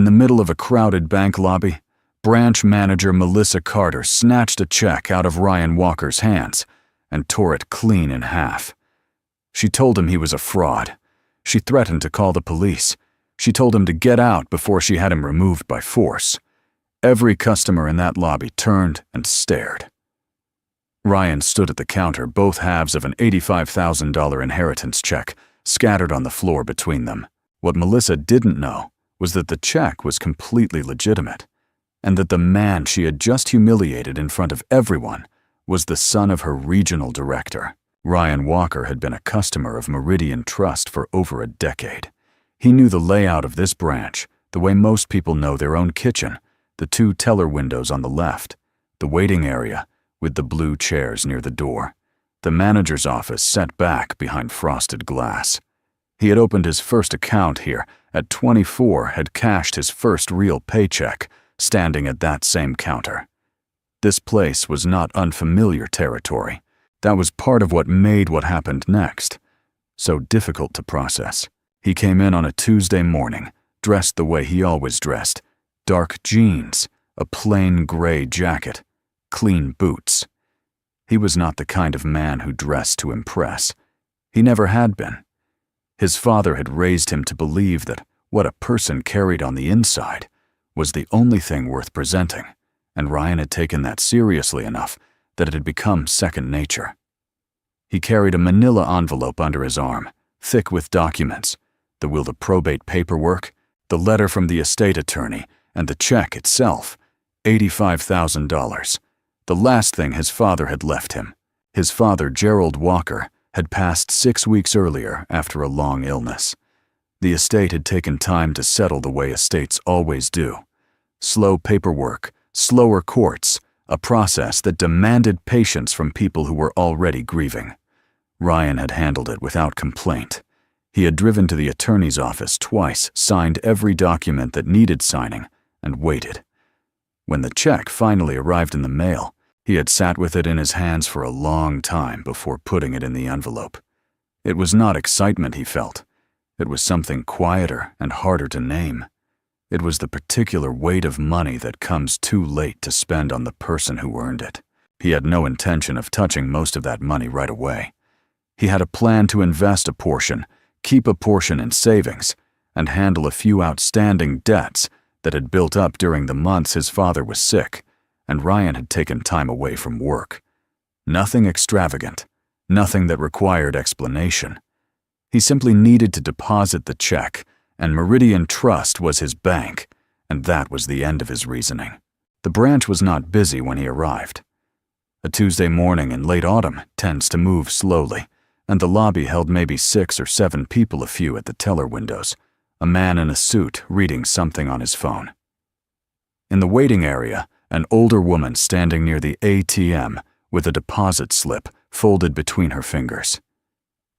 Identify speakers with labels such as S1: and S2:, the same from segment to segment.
S1: In the middle of a crowded bank lobby, branch manager Melissa Carter snatched a check out of Ryan Walker's hands and tore it clean in half. She told him he was a fraud. She threatened to call the police. She told him to get out before she had him removed by force. Every customer in that lobby turned and stared. Ryan stood at the counter, both halves of an $85,000 inheritance check scattered on the floor between them. What Melissa didn't know was that the check was completely legitimate, and that the man she had just humiliated in front of everyone was the son of her regional director. Ryan Walker had been a customer of Meridian Trust for over a decade. He knew the layout of this branch the way most people know their own kitchen, the 2 teller windows on the left, the waiting area with the blue chairs near the door, the manager's office set back behind frosted glass. He had opened his first account here at 24, had cashed his first real paycheck, standing at that same counter. This place was not unfamiliar territory. That was part of what made what happened next so difficult to process. He came in on a Tuesday morning, dressed the way he always dressed: dark jeans, a plain gray jacket, clean boots. He was not the kind of man who dressed to impress. He never had been. His father had raised him to believe that what a person carried on the inside was the only thing worth presenting, and Ryan had taken that seriously enough that it had become second nature. He carried a manila envelope under his arm, thick with documents, the will to probate paperwork, the letter from the estate attorney, and the check itself, $85,000, the last thing his father had left him. His father, Gerald Walker, had passed 6 weeks earlier after a long illness. The estate had taken time to settle the way estates always do. Slow paperwork, slower courts, a process that demanded patience from people who were already grieving. Ryan had handled it without complaint. He had driven to the attorney's office twice, signed every document that needed signing, and waited. When the check finally arrived in the mail, he had sat with it in his hands for a long time before putting it in the envelope. It was not excitement he felt. It was something quieter and harder to name. It was the particular weight of money that comes too late to spend on the person who earned it. He had no intention of touching most of that money right away. He had a plan to invest a portion, keep a portion in savings, and handle a few outstanding debts that had built up during the months his father was sick and Ryan had taken time away from work. Nothing extravagant, nothing that required explanation. He simply needed to deposit the check, and Meridian Trust was his bank, and that was the end of his reasoning. The branch was not busy when he arrived. A Tuesday morning in late autumn tends to move slowly, and the lobby held maybe 6 or 7 people, a few at the teller windows, a man in a suit reading something on his phone. In the waiting area, an older woman standing near the ATM with a deposit slip folded between her fingers.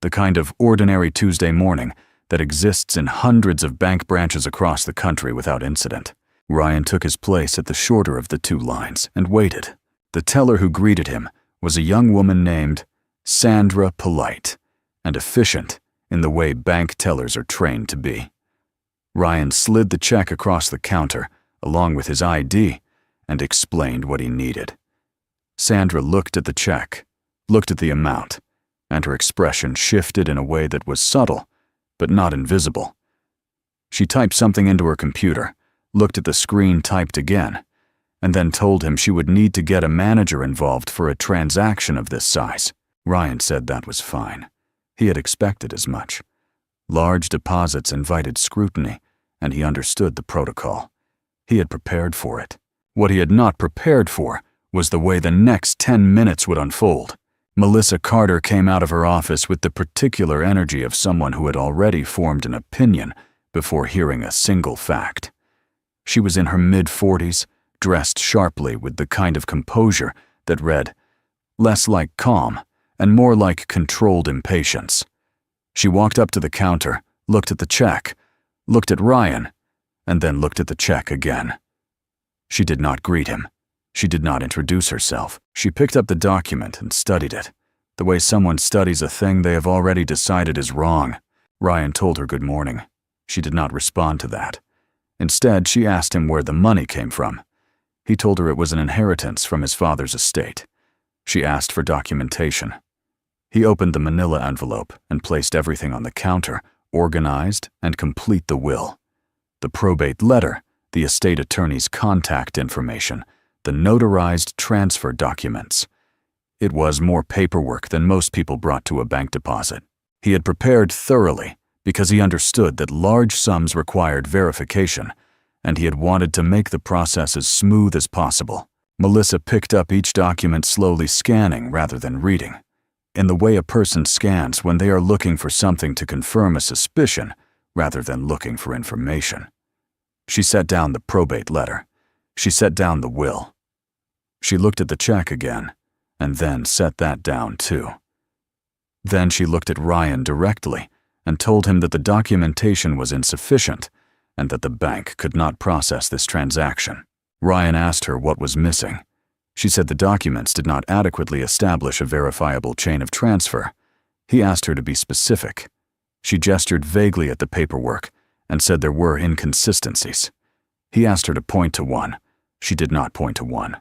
S1: The kind of ordinary Tuesday morning that exists in hundreds of bank branches across the country without incident. Ryan took his place at the shorter of the 2 lines and waited. The teller who greeted him was a young woman named Sandra, polite and efficient in the way bank tellers are trained to be. Ryan slid the check across the counter along with his ID and explained what he needed. Sandra looked at the check, looked at the amount, and her expression shifted in a way that was subtle, but not invisible. She typed something into her computer, looked at the screen typed again, and then told him she would need to get a manager involved for a transaction of this size. Ryan said that was fine. He had expected as much. Large deposits invited scrutiny, and he understood the protocol. He had prepared for it. What he had not prepared for was the way the next 10 minutes would unfold. Melissa Carter came out of her office with the particular energy of someone who had already formed an opinion before hearing a single fact. She was in her mid-40s, dressed sharply with the kind of composure that read less like calm and more like controlled impatience. She walked up to the counter, looked at the check, looked at Ryan, and then looked at the check again. She did not greet him. She did not introduce herself. She picked up the document and studied it, the way someone studies a thing they have already decided is wrong. Ryan told her good morning. She did not respond to that. Instead, she asked him where the money came from. He told her it was an inheritance from his father's estate. She asked for documentation. He opened the manila envelope and placed everything on the counter, organized and complete the will. The probate letter, the estate attorney's contact information, the notarized transfer documents. It was more paperwork than most people brought to a bank deposit. He had prepared thoroughly because he understood that large sums required verification, and he had wanted to make the process as smooth as possible. Melissa picked up each document, slowly scanning rather than reading, in the way a person scans when they are looking for something to confirm a suspicion rather than looking for information. She set down the probate letter. She set down the will. She looked at the check again, and then set that down too. Then she looked at Ryan directly and told him that the documentation was insufficient and that the bank could not process this transaction. Ryan asked her what was missing. She said the documents did not adequately establish a verifiable chain of transfer. He asked her to be specific. She gestured vaguely at the paperwork and said there were inconsistencies. He asked her to point to one. She did not point to one.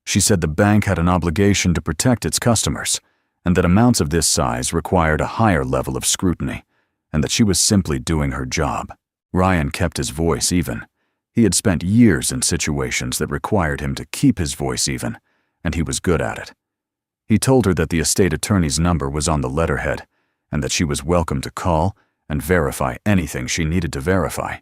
S1: She said the bank had an obligation to protect its customers, and that amounts of this size required a higher level of scrutiny, and that she was simply doing her job. Ryan kept his voice even. He had spent years in situations that required him to keep his voice even, and he was good at it. He told her that the estate attorney's number was on the letterhead, and that she was welcome to call and verify anything she needed to verify.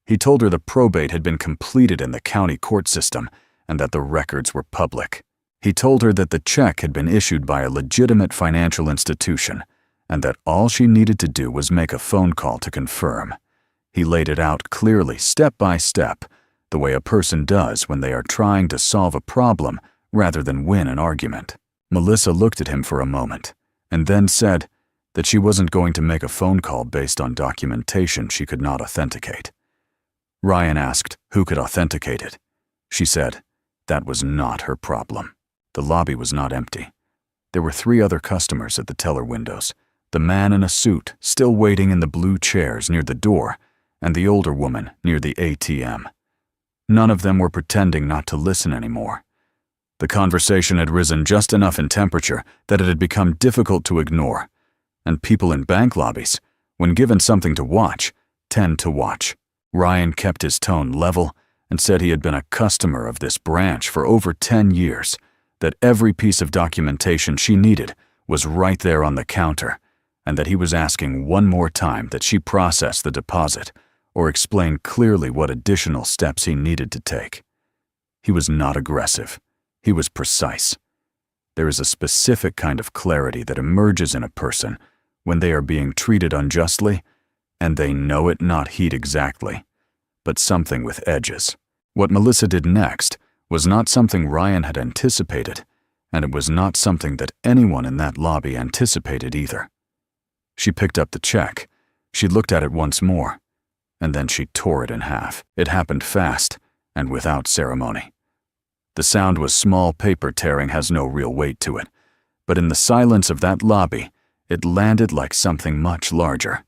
S1: He told her the probate had been completed in the county court system and that the records were public. He told her that the check had been issued by a legitimate financial institution and that all she needed to do was make a phone call to confirm. He laid it out clearly, step by step, the way a person does when they are trying to solve a problem rather than win an argument. Melissa looked at him for a moment and then said that she wasn't going to make a phone call based on documentation she could not authenticate. Ryan asked who could authenticate it. She said that was not her problem. The lobby was not empty. There were 3 other customers at the teller windows, the man in a suit still waiting in the blue chairs near the door, and the older woman near the ATM. None of them were pretending not to listen anymore. The conversation had risen just enough in temperature that it had become difficult to ignore, and people in bank lobbies, when given something to watch, tend to watch. Ryan kept his tone level and said he had been a customer of this branch for over 10 years, that every piece of documentation she needed was right there on the counter, and that he was asking one more time that she process the deposit or explain clearly what additional steps he needed to take. He was not aggressive. He was precise. There is a specific kind of clarity that emerges in a person when they are being treated unjustly, and they know it, not heat exactly, but something with edges. What Melissa did next was not something Ryan had anticipated, and it was not something that anyone in that lobby anticipated either. She picked up the check. She looked at it once more, and then she tore it in half. It happened fast and without ceremony. The sound was small. Paper tearing has no real weight to it, but in the silence of that lobby, it landed like something much larger.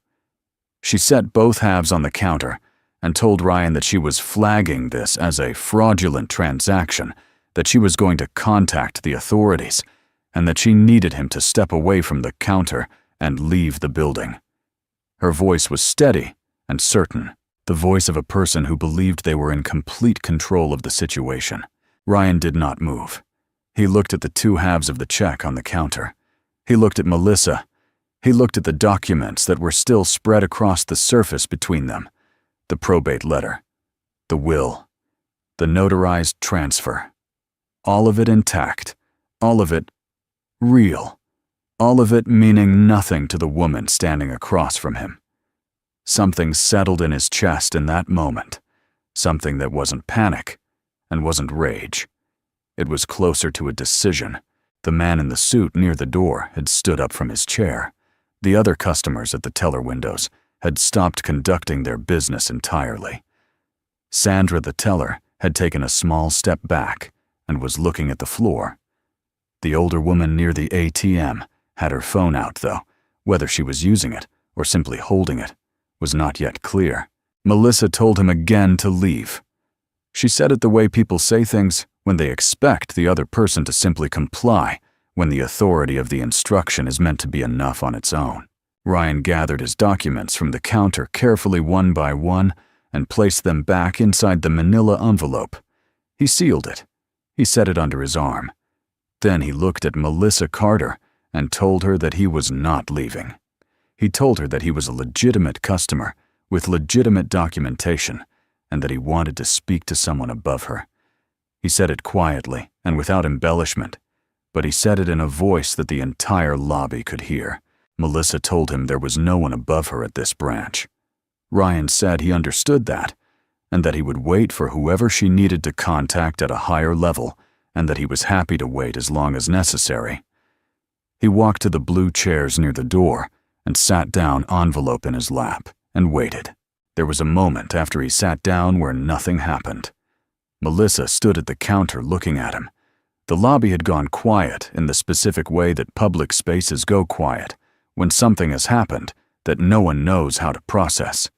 S1: She set both halves on the counter and told Ryan that she was flagging this as a fraudulent transaction, that she was going to contact the authorities, and that she needed him to step away from the counter and leave the building. Her voice was steady and certain, the voice of a person who believed they were in complete control of the situation. Ryan did not move. He looked at the 2 halves of the check on the counter. He looked at Melissa. He looked at the documents that were still spread across the surface between them. The probate letter, the will, the notarized transfer. All of it intact, all of it real, all of it meaning nothing to the woman standing across from him. Something settled in his chest in that moment, something that wasn't panic and wasn't rage. It was closer to a decision. The man in the suit near the door had stood up from his chair. The other customers at the teller windows had stopped conducting their business entirely. Sandra, the teller, had taken a small step back and was looking at the floor. The older woman near the ATM had her phone out, though whether she was using it or simply holding it was not yet clear. Melissa told him again to leave. She said it the way people say things when they expect the other person to simply comply, when the authority of the instruction is meant to be enough on its own. Ryan gathered his documents from the counter carefully one by one and placed them back inside the manila envelope. He sealed it. He set it under his arm. Then he looked at Melissa Carter and told her that he was not leaving. He told her that he was a legitimate customer with legitimate documentation and that he wanted to speak to someone above her. He said it quietly and without embellishment, but he said it in a voice that the entire lobby could hear. Melissa told him there was no one above her at this branch. Ryan said he understood that, and that he would wait for whoever she needed to contact at a higher level, and that he was happy to wait as long as necessary. He walked to the blue chairs near the door and sat down, envelope in his lap, and waited. There was a moment after he sat down where nothing happened. Melissa stood at the counter looking at him. The lobby had gone quiet in the specific way that public spaces go quiet when something has happened that no one knows how to process.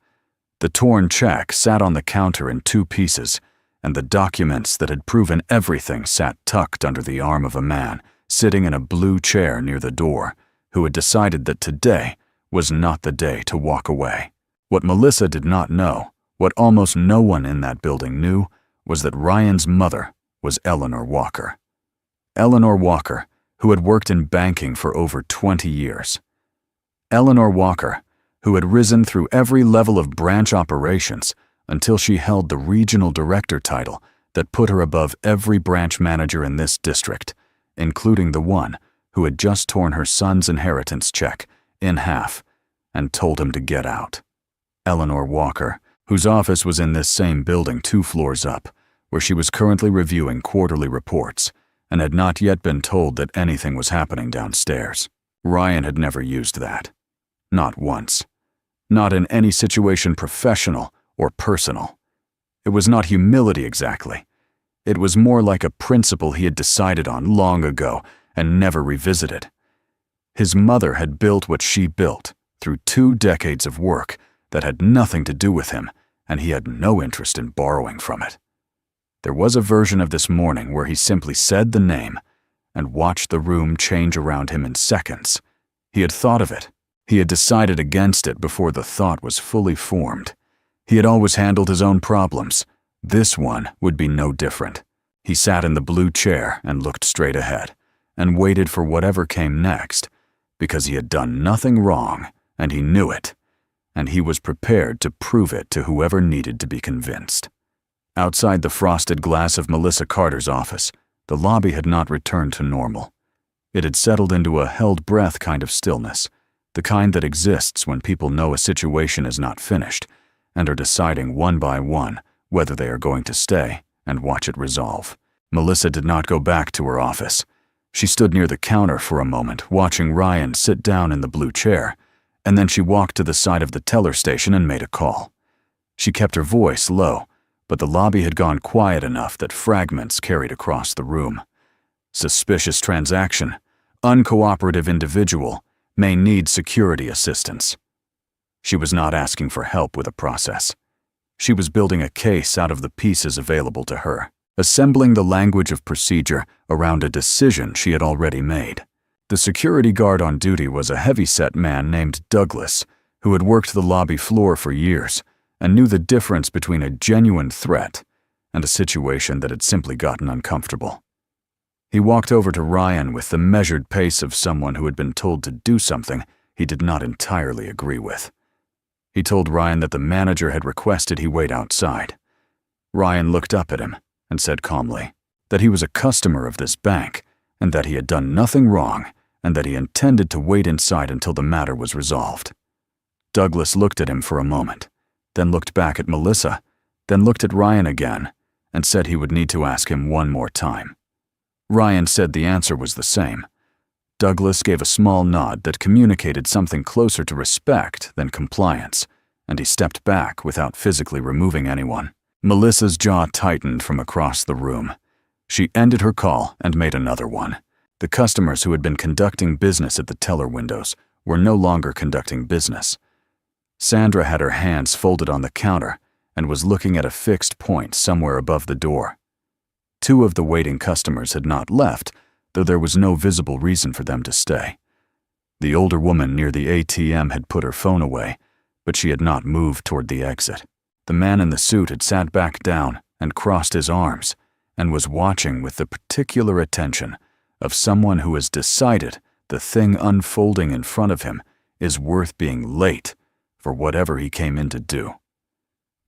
S1: The torn check sat on the counter in 2 pieces, and the documents that had proven everything sat tucked under the arm of a man sitting in a blue chair near the door, who had decided that today was not the day to walk away. What Melissa did not know, what almost no one in that building knew, was that Ryan's mother was Eleanor Walker. Eleanor Walker, who had worked in banking for over 20 years. Eleanor Walker, who had risen through every level of branch operations until she held the regional director title that put her above every branch manager in this district, including the one who had just torn her son's inheritance check in half and told him to get out. Eleanor Walker, whose office was in this same building 2 floors up, where she was currently reviewing quarterly reports and had not yet been told that anything was happening downstairs. Ryan had never used that. Not once. Not in any situation, professional or personal. It was not humility exactly. It was more like a principle he had decided on long ago and never revisited. His mother had built what she built through 2 decades of work that had nothing to do with him, and he had no interest in borrowing from it. There was a version of this morning where he simply said the name and watched the room change around him in seconds. He had thought of it. He had decided against it before the thought was fully formed. He had always handled his own problems. This one would be no different. He sat in the blue chair and looked straight ahead, and waited for whatever came next, because he had done nothing wrong, and he knew it, and he was prepared to prove it to whoever needed to be convinced. Outside the frosted glass of Melissa Carter's office, the lobby had not returned to normal. It had settled into a held-breath kind of stillness, the kind that exists when people know a situation is not finished and are deciding one by one whether they are going to stay and watch it resolve. Melissa did not go back to her office. She stood near the counter for a moment, watching Ryan sit down in the blue chair, and then she walked to the side of the teller station and made a call. She kept her voice low, but the lobby had gone quiet enough that fragments carried across the room. Suspicious transaction. Uncooperative individual. May need security assistance. She was not asking for help with a process. She was building a case out of the pieces available to her, assembling the language of procedure around a decision she had already made. The security guard on duty was a heavy-set man named Douglas, who had worked the lobby floor for years and knew the difference between a genuine threat and a situation that had simply gotten uncomfortable. He walked over to Ryan with the measured pace of someone who had been told to do something he did not entirely agree with. He told Ryan that the manager had requested he wait outside. Ryan looked up at him and said calmly that he was a customer of this bank and that he had done nothing wrong and that he intended to wait inside until the matter was resolved. Douglas looked at him for a moment, then looked back at Melissa, then looked at Ryan again and said he would need to ask him one more time. Ryan said the answer was the same. Douglas gave a small nod that communicated something closer to respect than compliance, and he stepped back without physically removing anyone. Melissa's jaw tightened from across the room. She ended her call and made another one. The customers who had been conducting business at the teller windows were no longer conducting business. Sandra had her hands folded on the counter and was looking at a fixed point somewhere above the door. 2 of the waiting customers had not left, though there was no visible reason for them to stay. The older woman near the ATM had put her phone away, but she had not moved toward the exit. The man in the suit had sat back down and crossed his arms and was watching with the particular attention of someone who has decided the thing unfolding in front of him is worth being late for whatever he came in to do.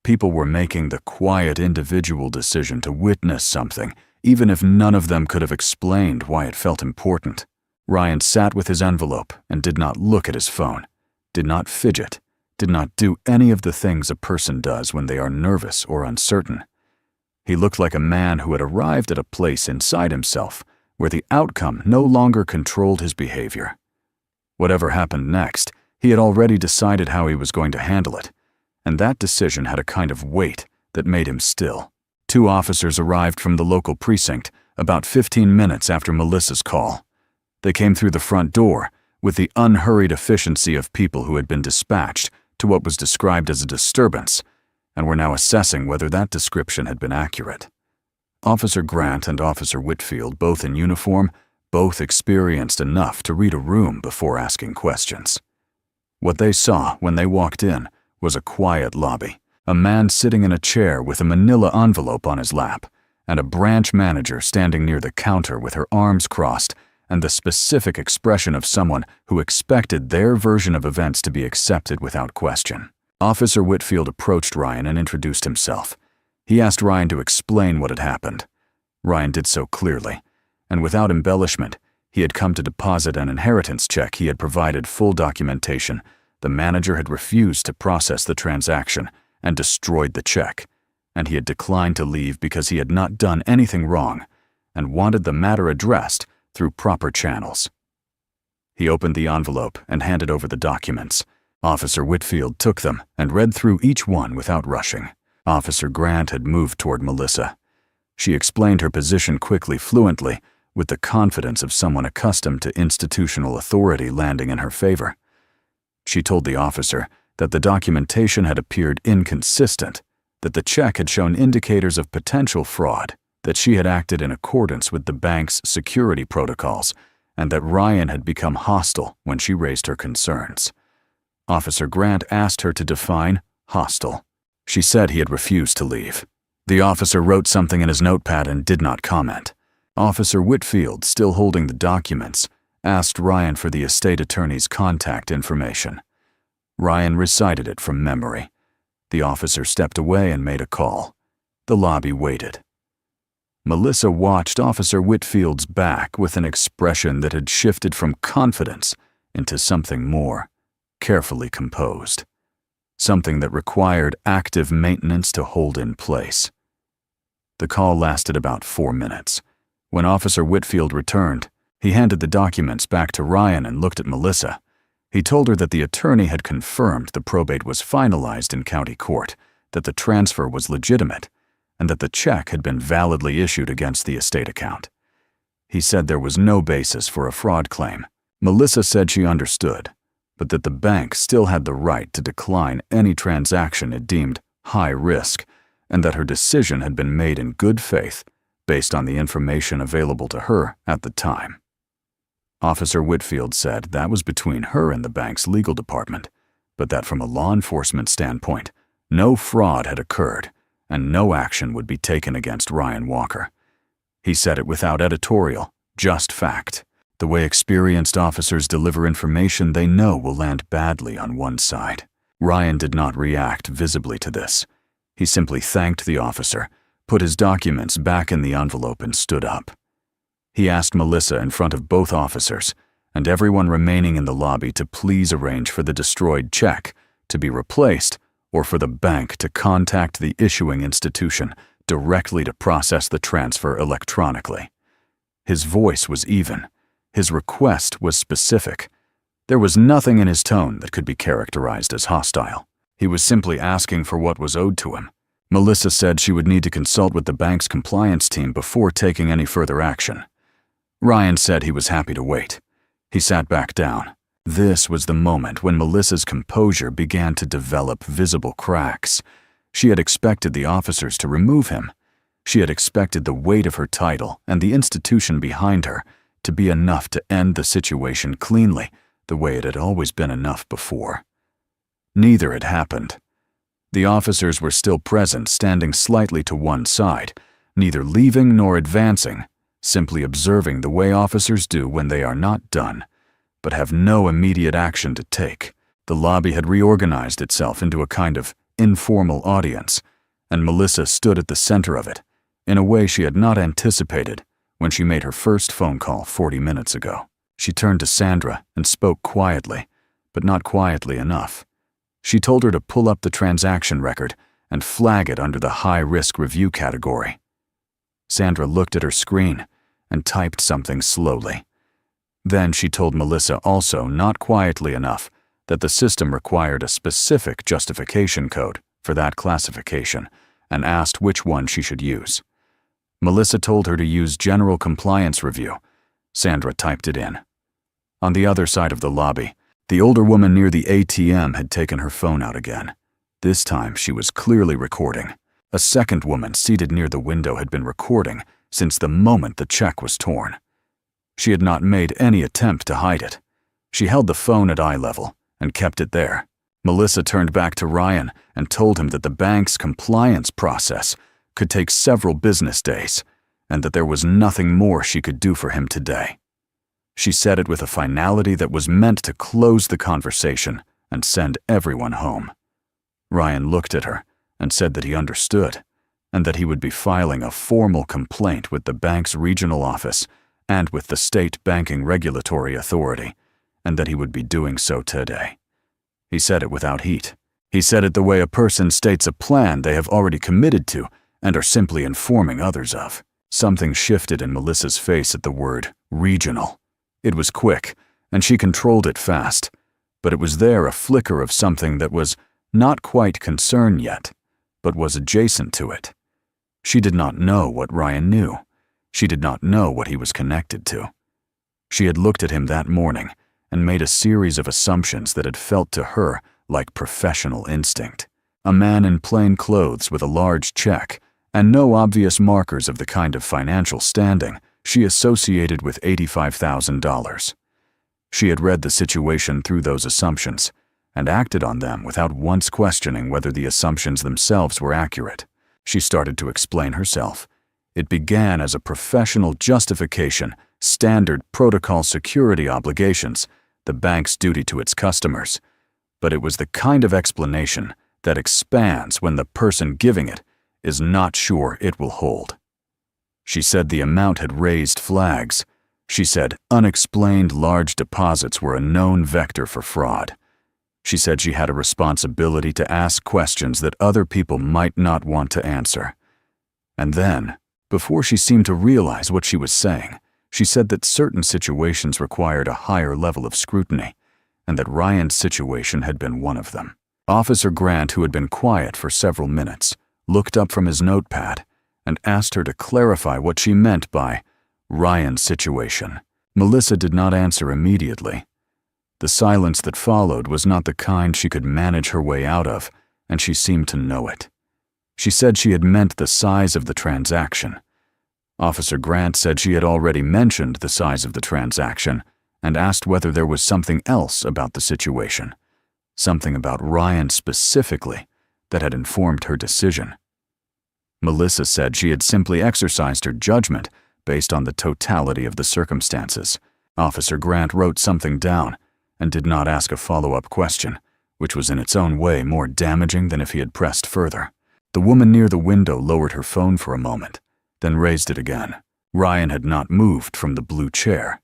S1: People were making the quiet individual decision to witness something, even if none of them could have explained why it felt important. Ryan sat with his envelope and did not look at his phone, did not fidget, did not do any of the things a person does when they are nervous or uncertain. He looked like a man who had arrived at a place inside himself where the outcome no longer controlled his behavior. Whatever happened next, he had already decided how he was going to handle it, and that decision had a kind of weight that made him still. 2 officers arrived from the local precinct about 15 minutes after Melissa's call. They came through the front door with the unhurried efficiency of people who had been dispatched to what was described as a disturbance and were now assessing whether that description had been accurate. Officer Grant and Officer Whitfield, both in uniform, both experienced enough to read a room before asking questions. What they saw when they walked in was a quiet lobby, a man sitting in a chair with a manila envelope on his lap, and a branch manager standing near the counter with her arms crossed and the specific expression of someone who expected their version of events to be accepted without question. Officer Whitfield approached Ryan and introduced himself. He asked Ryan to explain what had happened. Ryan did so clearly, and without embellishment. He had come to deposit an inheritance check. He had provided full documentation. The manager had refused to process the transaction and destroyed the check, and he had declined to leave because he had not done anything wrong and wanted the matter addressed through proper channels. He opened the envelope and handed over the documents. Officer Whitfield took them and read through each one without rushing. Officer Grant had moved toward Melissa. She explained her position quickly, fluently, with the confidence of someone accustomed to institutional authority landing in her favor. She told the officer that the documentation had appeared inconsistent, that the check had shown indicators of potential fraud, that she had acted in accordance with the bank's security protocols, and that Ryan had become hostile when she raised her concerns. Officer Grant asked her to define hostile. She said he had refused to leave. The officer wrote something in his notepad and did not comment. Officer Whitfield, still holding the documents, asked Ryan for the estate attorney's contact information. Ryan recited it from memory. The officer stepped away and made a call. The lobby waited. Melissa watched Officer Whitfield's back with an expression that had shifted from confidence into something more, carefully composed. Something that required active maintenance to hold in place. The call lasted about 4 minutes. When Officer Whitfield returned, he handed the documents back to Ryan and looked at Melissa. He told her that the attorney had confirmed the probate was finalized in county court, that the transfer was legitimate, and that the check had been validly issued against the estate account. He said there was no basis for a fraud claim. Melissa said she understood, but that the bank still had the right to decline any transaction it deemed high risk, and that her decision had been made in good faith based on the information available to her at the time. Officer Whitfield said that was between her and the bank's legal department, but that from a law enforcement standpoint, no fraud had occurred and no action would be taken against Ryan Walker. He said it without editorial, just fact. The way experienced officers deliver information they know will land badly on one side. Ryan did not react visibly to this. He simply thanked the officer, put his documents back in the envelope and stood up. He asked Melissa in front of both officers and everyone remaining in the lobby to please arrange for the destroyed check to be replaced or for the bank to contact the issuing institution directly to process the transfer electronically. His voice was even. His request was specific. There was nothing in his tone that could be characterized as hostile. He was simply asking for what was owed to him. Melissa said she would need to consult with the bank's compliance team before taking any further action. Ryan said he was happy to wait. He sat back down. This was the moment when Melissa's composure began to develop visible cracks. She had expected the officers to remove him. She had expected the weight of her title and the institution behind her to be enough to end the situation cleanly, the way it had always been enough before. Neither had happened. The officers were still present, standing slightly to one side, neither leaving nor advancing, simply observing the way officers do when they are not done, but have no immediate action to take. The lobby had reorganized itself into a kind of informal audience, and Melissa stood at the center of it, in a way she had not anticipated when she made her first phone call 40 minutes ago. She turned to Sandra and spoke quietly, but not quietly enough. She told her to pull up the transaction record and flag it under the high-risk review category. Sandra looked at her screen and typed something slowly. Then she told Melissa also, not quietly enough, that the system required a specific justification code for that classification and asked which one she should use. Melissa told her to use General Compliance Review. Sandra typed it in. On the other side of the lobby, the older woman near the ATM had taken her phone out again. This time she was clearly recording. A second woman seated near the window had been recording since the moment the check was torn. She had not made any attempt to hide it. She held the phone at eye level and kept it there. Melissa turned back to Ryan and told him that the bank's compliance process could take several business days and that there was nothing more she could do for him today. She said it with a finality that was meant to close the conversation and send everyone home. Ryan looked at her and said that he understood and that he would be filing a formal complaint with the bank's regional office and with the state banking regulatory authority, and that he would be doing so today. He said it without heat. He said it the way a person states a plan they have already committed to and are simply informing others of. Something shifted in Melissa's face at the word regional. It was quick, and she controlled it fast, but it was there a flicker of something that was not quite concern yet, but was adjacent to it. She did not know what Ryan knew. She did not know what he was connected to. She had looked at him that morning and made a series of assumptions that had felt to her like professional instinct. A man in plain clothes with a large check and no obvious markers of the kind of financial standing she associated with $85,000. She had read the situation through those assumptions and acted on them without once questioning whether the assumptions themselves were accurate. She started to explain herself. It began as a professional justification, standard protocol security obligations, the bank's duty to its customers. But it was the kind of explanation that expands when the person giving it is not sure it will hold. She said the amount had raised flags. She said unexplained large deposits were a known vector for fraud. She said she had a responsibility to ask questions that other people might not want to answer. And then, before she seemed to realize what she was saying, she said that certain situations required a higher level of scrutiny, and that Ryan's situation had been one of them. Officer Grant, who had been quiet for several minutes, looked up from his notepad and asked her to clarify what she meant by Ryan's situation. Melissa did not answer immediately. The silence that followed was not the kind she could manage her way out of, and she seemed to know it. She said she had meant the size of the transaction. Officer Grant said she had already mentioned the size of the transaction and asked whether there was something else about the situation, something about Ryan specifically, that had informed her decision. Melissa said she had simply exercised her judgment based on the totality of the circumstances. Officer Grant wrote something down and did not ask a follow-up question, which was in its own way more damaging than if he had pressed further. The woman near the window lowered her phone for a moment, then raised it again. Ryan had not moved from the blue chair.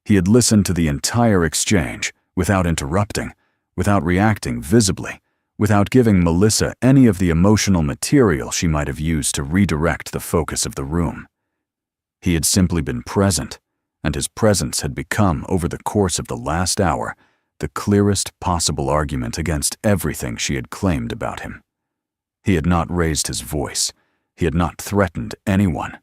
S1: He had listened to the entire exchange without interrupting, without reacting visibly, without giving Melissa any of the emotional material she might have used to redirect the focus of the room. He had simply been present, and his presence had become, over the course of the last hour, the clearest possible argument against everything she had claimed about him. He had not raised his voice. He had not threatened anyone.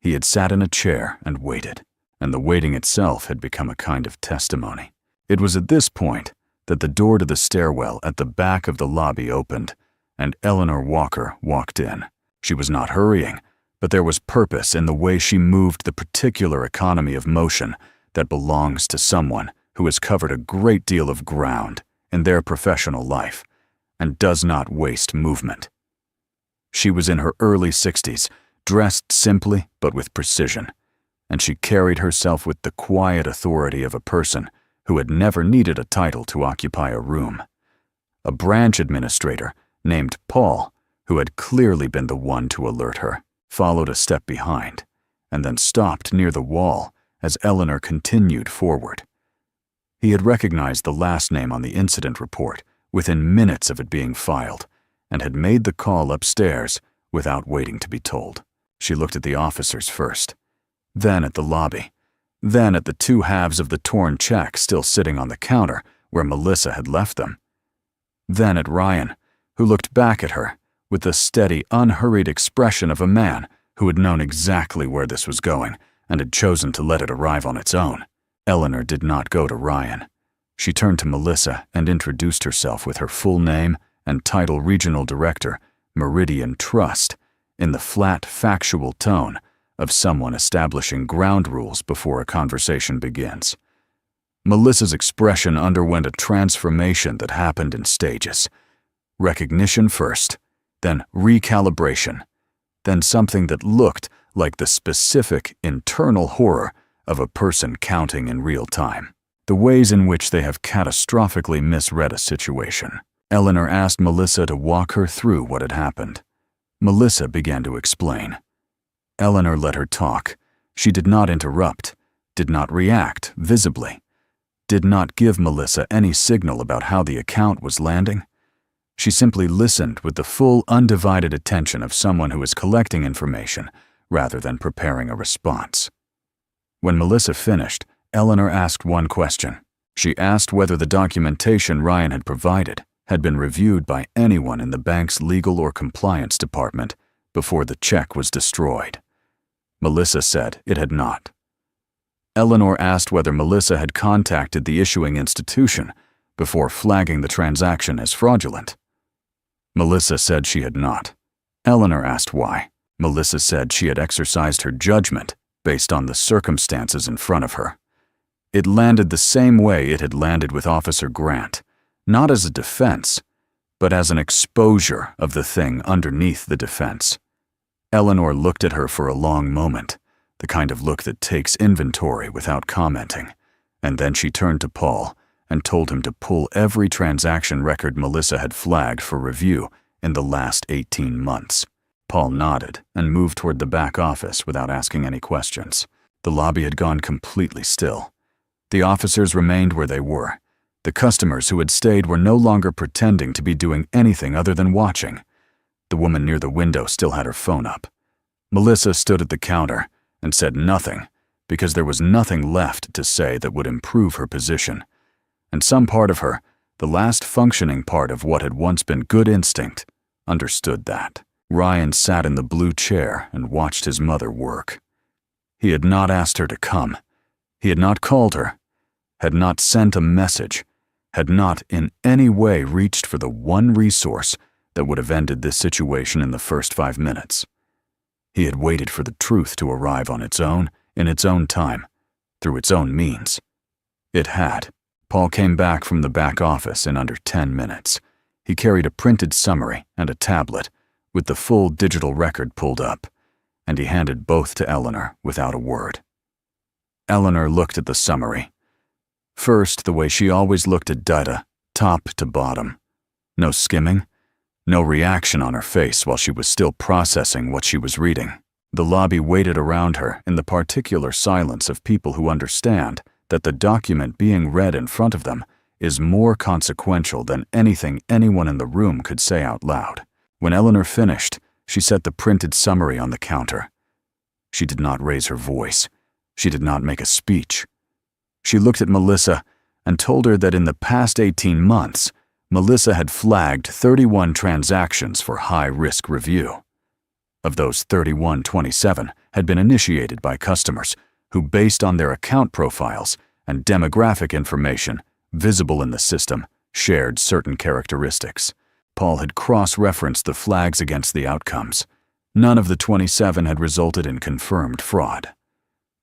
S1: He had sat in a chair and waited, and the waiting itself had become a kind of testimony. It was at this point that the door to the stairwell at the back of the lobby opened, and Eleanor Walker walked in. She was not hurrying, but there was purpose in the way she moved, the particular economy of motion that belongs to someone who has covered a great deal of ground in their professional life and does not waste movement. She was in her early 60s, dressed simply but with precision, and she carried herself with the quiet authority of a person who had never needed a title to occupy a room. A branch administrator named Paul, who had clearly been the one to alert her, followed a step behind, and then stopped near the wall as Eleanor continued forward. He had recognized the last name on the incident report within minutes of it being filed, and had made the call upstairs without waiting to be told. She looked at the officers first, then at the lobby, then at the two halves of the torn check still sitting on the counter where Melissa had left them, then at Ryan, who looked back at her with the steady, unhurried expression of a man who had known exactly where this was going and had chosen to let it arrive on its own. Eleanor did not go to Ryan. She turned to Melissa and introduced herself with her full name and title, Regional Director, Meridian Trust, in the flat, factual tone of someone establishing ground rules before a conversation begins. Melissa's expression underwent a transformation that happened in stages. Recognition first, then recalibration, then something that looked like the specific internal horror of a person counting in real time. The ways in which they have catastrophically misread a situation. Eleanor asked Melissa to walk her through what had happened. Melissa began to explain. Eleanor let her talk. She did not interrupt, did not react visibly, did not give Melissa any signal about how the account was landing. She simply listened with the full, undivided attention of someone who is collecting information rather than preparing a response. When Melissa finished, Eleanor asked one question. She asked whether the documentation Ryan had provided had been reviewed by anyone in the bank's legal or compliance department before the check was destroyed. Melissa said it had not. Eleanor asked whether Melissa had contacted the issuing institution before flagging the transaction as fraudulent. Melissa said she had not. Eleanor asked why. Melissa said she had exercised her judgment based on the circumstances in front of her. It landed the same way it had landed with Officer Grant, not as a defense, but as an exposure of the thing underneath the defense. Eleanor looked at her for a long moment, the kind of look that takes inventory without commenting, and then she turned to Paul and told him to pull every transaction record Melissa had flagged for review in the last 18 months. Paul nodded and moved toward the back office without asking any questions. The lobby had gone completely still. The officers remained where they were. The customers who had stayed were no longer pretending to be doing anything other than watching. The woman near the window still had her phone up. Melissa stood at the counter and said nothing because there was nothing left to say that would improve her position. And some part of her, the last functioning part of what had once been good instinct, understood that. Ryan sat in the blue chair and watched his mother work. He had not asked her to come. He had not called her, had not sent a message, had not in any way reached for the one resource that would have ended this situation in the first 5 minutes. He had waited for the truth to arrive on its own, in its own time, through its own means. It had. Paul came back from the back office in under 10 minutes. He carried a printed summary and a tablet with the full digital record pulled up, and he handed both to Eleanor without a word. Eleanor looked at the summary. First, the way she always looked at data, top to bottom. No skimming, no reaction on her face while she was still processing what she was reading. The lobby waited around her in the particular silence of people who understand that the document being read in front of them is more consequential than anything anyone in the room could say out loud. When Eleanor finished, she set the printed summary on the counter. She did not raise her voice. She did not make a speech. She looked at Melissa and told her that in the past 18 months, Melissa had flagged 31 transactions for high-risk review. Of those 31, 27 had been initiated by customers who, based on their account profiles and demographic information, visible in the system, shared certain characteristics. Paul had cross-referenced the flags against the outcomes. None of the 27 had resulted in confirmed fraud.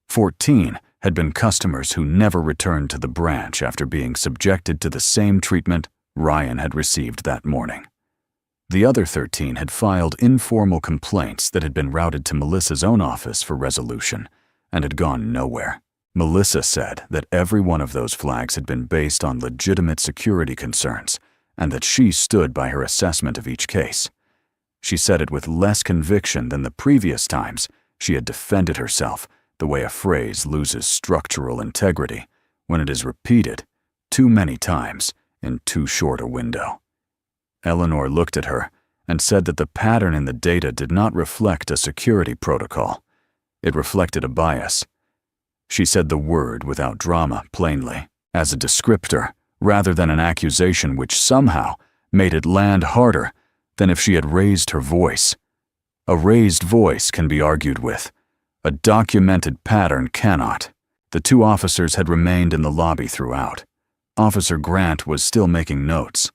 S1: 14 had been customers who never returned to the branch after being subjected to the same treatment Ryan had received that morning. The other 13 had filed informal complaints that had been routed to Melissa's own office for resolution and had gone nowhere. Melissa said that every one of those flags had been based on legitimate security concerns and that she stood by her assessment of each case. She said it with less conviction than the previous times she had defended herself, the way a phrase loses structural integrity when it is repeated too many times in too short a window. Eleanor looked at her and said that the pattern in the data did not reflect a security protocol. It reflected a bias. She said the word without drama, plainly, as a descriptor, rather than an accusation which somehow made it land harder than if she had raised her voice. A raised voice can be argued with. A documented pattern cannot. The two officers had remained in the lobby throughout. Officer Grant was still making notes.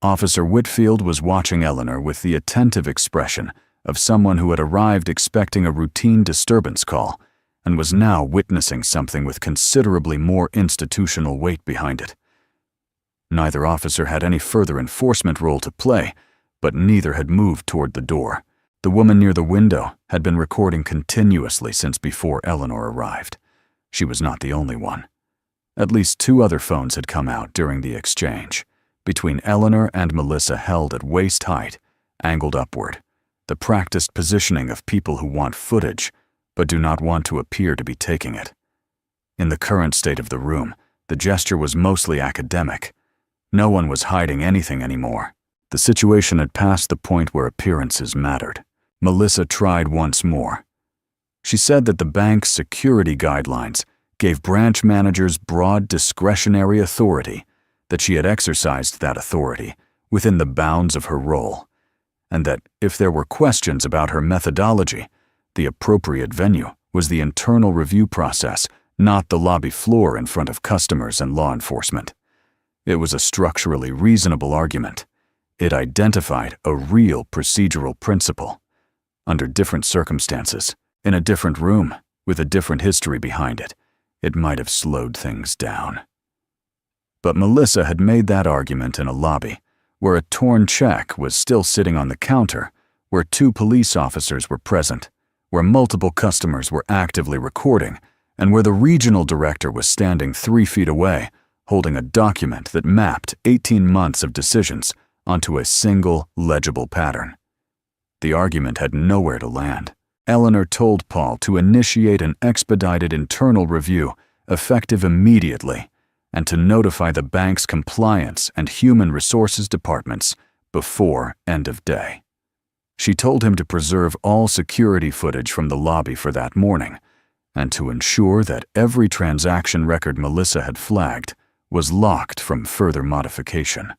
S1: Officer Whitfield was watching Eleanor with the attentive expression of someone who had arrived expecting a routine disturbance call and was now witnessing something with considerably more institutional weight behind it. Neither officer had any further enforcement role to play, but neither had moved toward the door. The woman near the window had been recording continuously since before Eleanor arrived. She was not the only one. At least 2 other phones had come out during the exchange, between Eleanor and Melissa, held at waist height, angled upward, the practiced positioning of people who want footage but do not want to appear to be taking it. In the current state of the room, the gesture was mostly academic. No one was hiding anything anymore. The situation had passed the point where appearances mattered. Melissa tried once more. She said that the bank's security guidelines gave branch managers broad discretionary authority, that she had exercised that authority within the bounds of her role, and that if there were questions about her methodology, the appropriate venue was the internal review process, not the lobby floor in front of customers and law enforcement. It was a structurally reasonable argument. It identified a real procedural principle. Under different circumstances, in a different room, with a different history behind it, it might have slowed things down. But Melissa had made that argument in a lobby, where a torn check was still sitting on the counter, where 2 police officers were present, where multiple customers were actively recording, and where the regional director was standing 3 feet away, holding a document that mapped 18 months of decisions onto a single, legible pattern. The argument had nowhere to land. Eleanor told Paul to initiate an expedited internal review, effective immediately, and to notify the bank's compliance and human resources departments before end of day. She told him to preserve all security footage from the lobby for that morning, and to ensure that every transaction record Melissa had flagged was locked from further modification.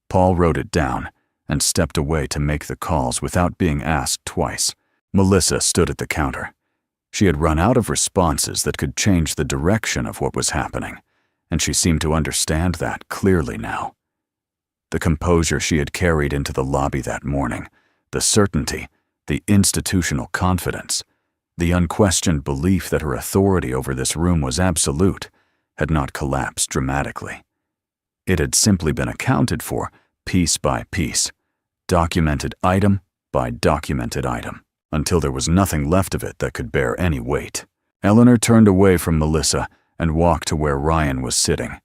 S1: Paul wrote it down and stepped away to make the calls without being asked twice. Melissa stood at the counter. She had run out of responses that could change the direction of what was happening, and she seemed to understand that clearly now. The composure she had carried into the lobby that morning, the certainty, the institutional confidence, the unquestioned belief that her authority over this room was absolute, had not collapsed dramatically. It had simply been accounted for piece by piece, documented item by documented item, until there was nothing left of it that could bear any weight. Eleanor turned away from Melissa and walked to where Ryan was sitting.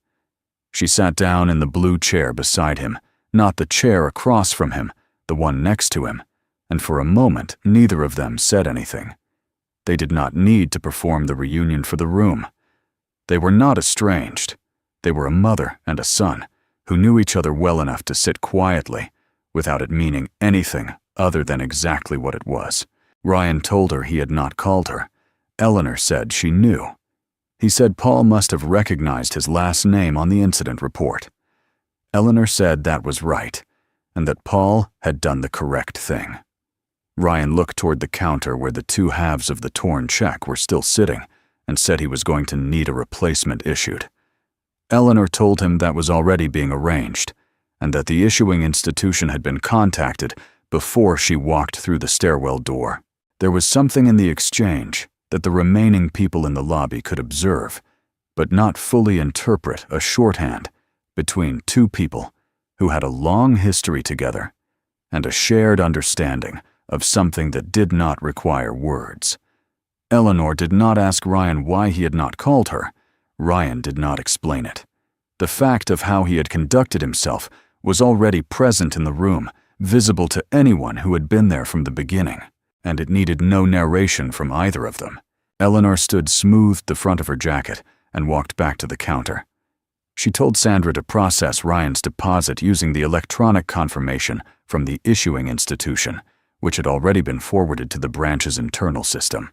S1: She sat down in the blue chair beside him, not the chair across from him, the one next to him, and for a moment neither of them said anything. They did not need to perform the reunion for the room. They were not estranged. They were a mother and a son who knew each other well enough to sit quietly, without it meaning anything other than exactly what it was. Ryan told her he had not called her. Eleanor said she knew. He said Paul must have recognized his last name on the incident report. Eleanor said that was right, and that Paul had done the correct thing. Ryan looked toward the counter where the 2 halves of the torn check were still sitting and said he was going to need a replacement issued. Eleanor told him that was already being arranged, and that the issuing institution had been contacted before she walked through the stairwell door. There was something in the exchange that the remaining people in the lobby could observe, but not fully interpret, a shorthand between two people who had a long history together and a shared understanding of something that did not require words. Eleanor did not ask Ryan why he had not called her. Ryan did not explain it. The fact of how he had conducted himself was already present in the room, visible to anyone who had been there from the beginning, and it needed no narration from either of them. Eleanor smoothed the front of her jacket and walked back to the counter. She told Sandra to process Ryan's deposit using the electronic confirmation from the issuing institution, which had already been forwarded to the branch's internal system.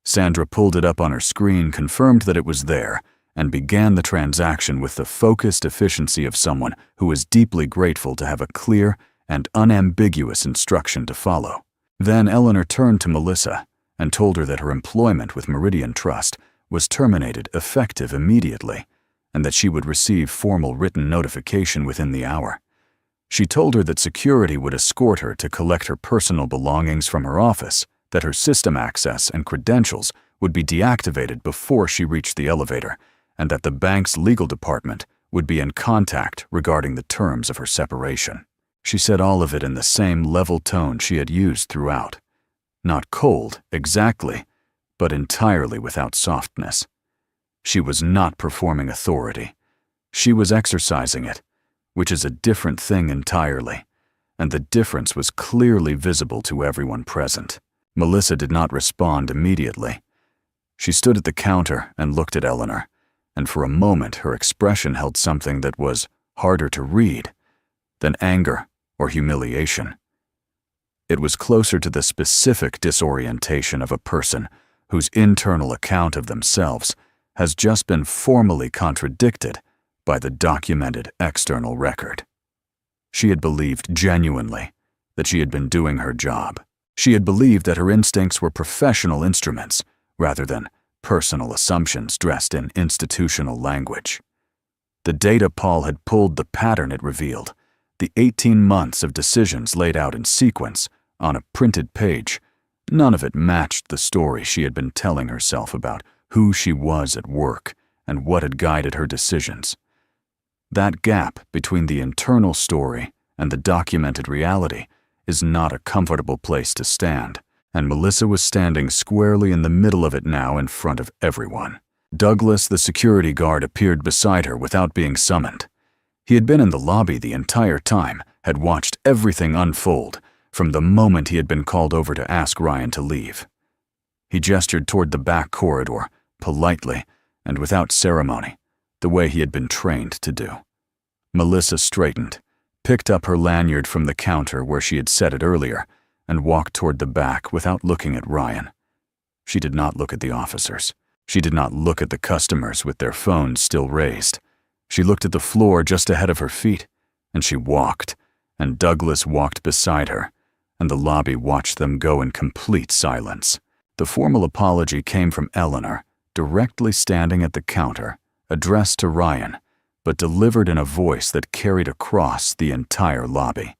S1: Sandra pulled it up on her screen, confirmed that it was there, and began the transaction with the focused efficiency of someone who was deeply grateful to have a clear and unambiguous instruction to follow. Then Eleanor turned to Melissa and told her that her employment with Meridian Trust was terminated effective immediately, and that she would receive formal written notification within the hour. She told her that security would escort her to collect her personal belongings from her office, that her system access and credentials would be deactivated before she reached the elevator, and that the bank's legal department would be in contact regarding the terms of her separation. She said all of it in the same level tone she had used throughout. Not cold, exactly, but entirely without softness. She was not performing authority. She was exercising it, which is a different thing entirely, and the difference was clearly visible to everyone present. Melissa did not respond immediately. She stood at the counter and looked at Eleanor, and for a moment her expression held something that was harder to read than anger or humiliation. It was closer to the specific disorientation of a person whose internal account of themselves has just been formally contradicted by the documented external record. She had believed genuinely that she had been doing her job. She had believed that her instincts were professional instruments rather than personal assumptions dressed in institutional language. The data Paul had pulled, the pattern it revealed, the 18 months of decisions laid out in sequence on a printed page, none of it matched the story she had been telling herself about who she was at work and what had guided her decisions. That gap between the internal story and the documented reality is not a comfortable place to stand, and Melissa was standing squarely in the middle of it now in front of everyone. Douglas, the security guard, appeared beside her without being summoned. He had been in the lobby the entire time, had watched everything unfold from the moment he had been called over to ask Ryan to leave. He gestured toward the back corridor, politely and without ceremony, the way he had been trained to do. Melissa straightened, picked up her lanyard from the counter where she had set it earlier, and walked toward the back without looking at Ryan. She did not look at the officers. She did not look at the customers with their phones still raised. She looked at the floor just ahead of her feet, and she walked, and Douglas walked beside her, and the lobby watched them go in complete silence. The formal apology came from Eleanor, directly standing at the counter, addressed to Ryan, but delivered in a voice that carried across the entire lobby.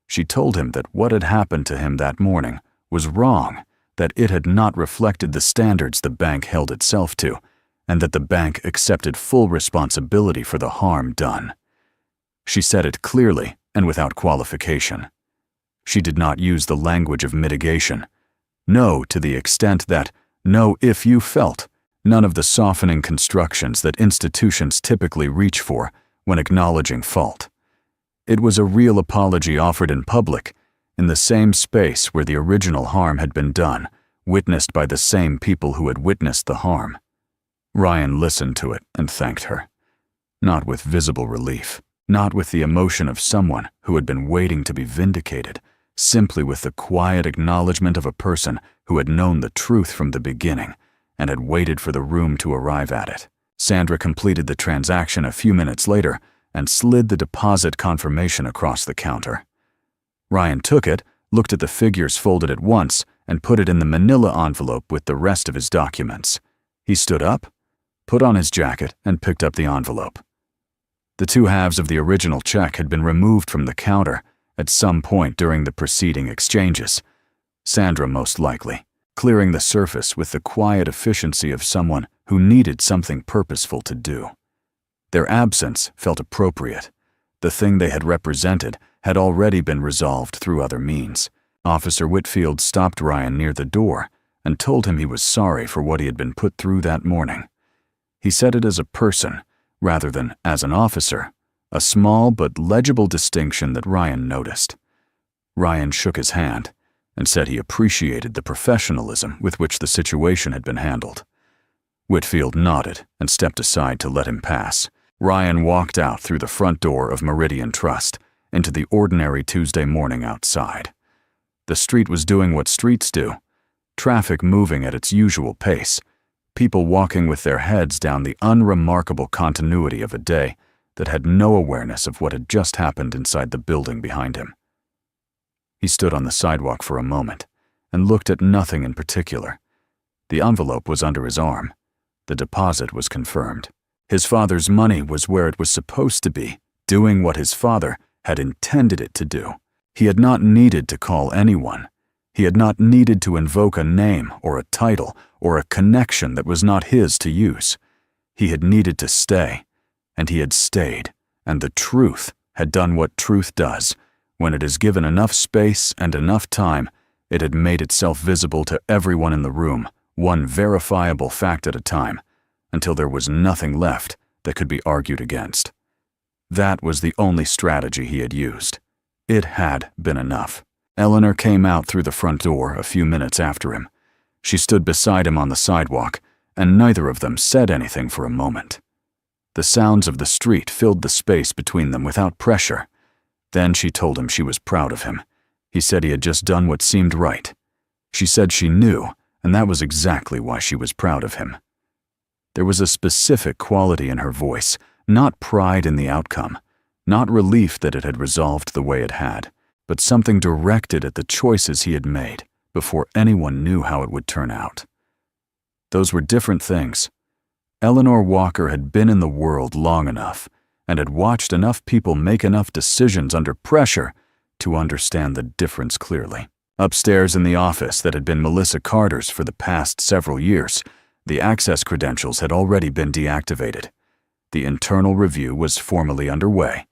S1: She told him that what had happened to him that morning was wrong, that it had not reflected the standards the bank held itself to, and that the bank accepted full responsibility for the harm done. She said it clearly and without qualification. She did not use the language of mitigation. No, to the extent that, no, if you felt, none of the softening constructions that institutions typically reach for when acknowledging fault. It was a real apology offered in public, in the same space where the original harm had been done, witnessed by the same people who had witnessed the harm. Ryan listened to it and thanked her. Not with visible relief, not with the emotion of someone who had been waiting to be vindicated, simply with the quiet acknowledgement of a person who had known the truth from the beginning and had waited for the room to arrive at it. Sandra completed the transaction a few minutes later and slid the deposit confirmation across the counter. Ryan took it, looked at the figures folded at once, and put it in the manila envelope with the rest of his documents. He stood up, put on his jacket, and picked up the envelope. The two halves of the original check had been removed from the counter at some point during the preceding exchanges. Sandra most likely, clearing the surface with the quiet efficiency of someone who needed something purposeful to do. Their absence felt appropriate. The thing they had represented had already been resolved through other means. Officer Whitfield stopped Ryan near the door and told him he was sorry for what he had been put through that morning. He said it as a person, rather than as an officer, a small but legible distinction that Ryan noticed. Ryan shook his hand and said he appreciated the professionalism with which the situation had been handled. Whitfield nodded and stepped aside to let him pass. Ryan walked out through the front door of Meridian Trust into the ordinary Tuesday morning outside. The street was doing what streets do, traffic moving at its usual pace, people walking with their heads down the unremarkable continuity of a day that had no awareness of what had just happened inside the building behind him. He stood on the sidewalk for a moment and looked at nothing in particular. The envelope was under his arm. The deposit was confirmed. His father's money was where it was supposed to be, doing what his father had intended it to do. He had not needed to call anyone. He had not needed to invoke a name or a title or a connection that was not his to use. He had needed to stay, and he had stayed, and the truth had done what truth does. When it is given enough space and enough time, it had made itself visible to everyone in the room, one verifiable fact at a time, until there was nothing left that could be argued against. That was the only strategy he had used. It had been enough. Eleanor came out through the front door a few minutes after him. She stood beside him on the sidewalk, and neither of them said anything for a moment. The sounds of the street filled the space between them without pressure. Then she told him she was proud of him. He said he had just done what seemed right. She said she knew, and that was exactly why she was proud of him. There was a specific quality in her voice, not pride in the outcome, not relief that it had resolved the way it had, but something directed at the choices he had made before anyone knew how it would turn out. Those were different things. Eleanor Walker had been in the world long enough and had watched enough people make enough decisions under pressure to understand the difference clearly. Upstairs in the office that had been Melissa Carter's for the past several years, the access credentials had already been deactivated. The internal review was formally underway.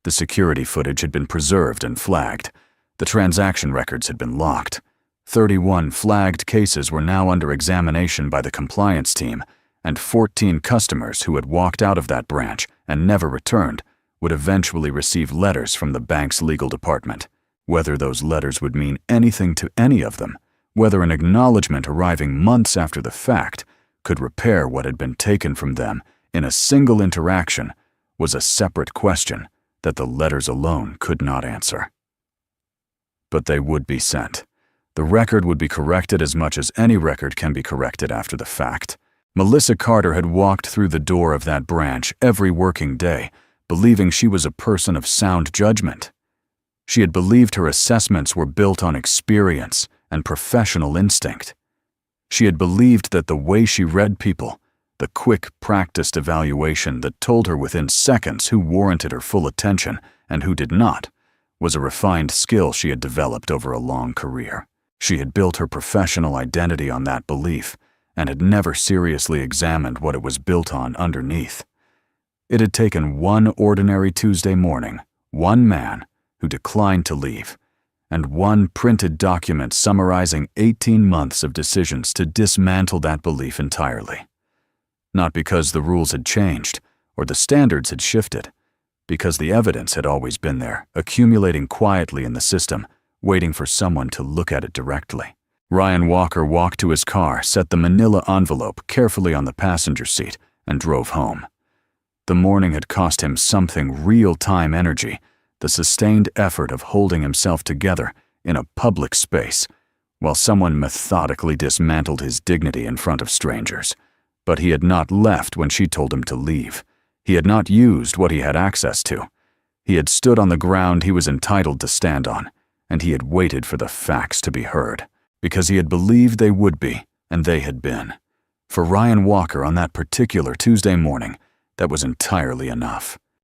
S1: The security footage had been preserved and flagged. The transaction records had been locked. 31 flagged cases were now under examination by the compliance team, and 14 customers who had walked out of that branch and never returned would eventually receive letters from the bank's legal department. Whether those letters would mean anything to any of them, whether an acknowledgement arriving months after the fact could repair what had been taken from them in a single interaction, was a separate question that the letters alone could not answer. But they would be sent. The record would be corrected as much as any record can be corrected after the fact. Melissa Carter had walked through the door of that branch every working day, believing she was a person of sound judgment. She had believed her assessments were built on experience and professional instinct. She had believed that the way she read people, the quick, practiced evaluation that told her within seconds who warranted her full attention and who did not, was a refined skill she had developed over a long career. She had built her professional identity on that belief and had never seriously examined what it was built on underneath. It had taken one ordinary Tuesday morning, one man who declined to leave, and one printed document summarizing 18 months of decisions to dismantle that belief entirely. Not because the rules had changed or the standards had shifted, because the evidence had always been there, accumulating quietly in the system, waiting for someone to look at it directly. Ryan Walker walked to his car, set the manila envelope carefully on the passenger seat, and drove home. The morning had cost him something real-time energy, the sustained effort of holding himself together in a public space, while someone methodically dismantled his dignity in front of strangers. But he had not left when she told him to leave. He had not used what he had access to. He had stood on the ground he was entitled to stand on, and he had waited for the facts to be heard, because he had believed they would be, and they had been. For Ryan Walker on that particular Tuesday morning, that was entirely enough.